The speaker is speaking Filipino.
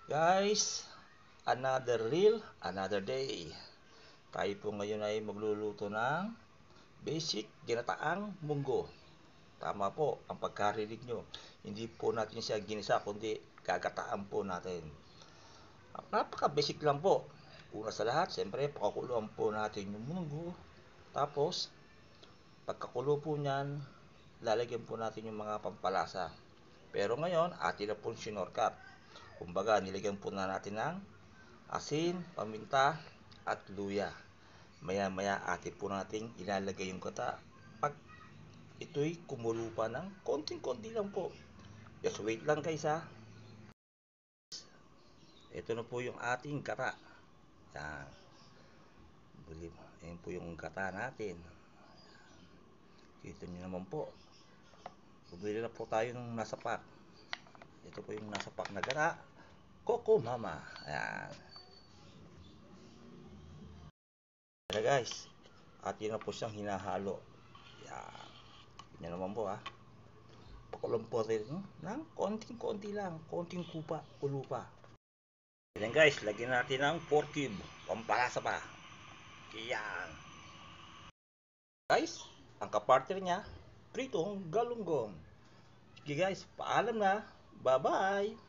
Guys, another reel, another day. Tayo po ngayon ay magluluto ng basic ginataang munggo. Tama po ang pagkarinig nyo. Hindi po natin siya ginisa, kundi gagataan po natin. Napaka-basic lang po. Una sa lahat, siyempre, pakakuluan po natin yung munggo. Tapos, pagkakulo po niyan, lalagyan po natin yung mga pampalasa. Pero ngayon, atin na po sinorkat. Kumbaga, nilagyan po na natin ng asin, paminta, at luya. Maya-maya atin po natin ilalagay yung gata. Pag ito'y kumulo pa ng konting-konti lang po. Just wait lang guys ha. Ito na po yung ating gata. Yan. Yan po yung gata natin. Kita nyo naman po. Bumili na po tayo ng nasa pack. Ito po yung nasa pack na gata. Coco Mama. Ayan. Ayan guys. Atin na po siyang hinahalo. Ayan. Yan naman po ha. Pakulang po rin ng konting-konti lang. Konting kulo pa. Ayan guys. Lagyan natin ng 4 cube. Pampalasa pa. Ayan. Guys. Ang kapartner niya. Pritong galunggong. Sige guys. Paalam na. Bye-bye.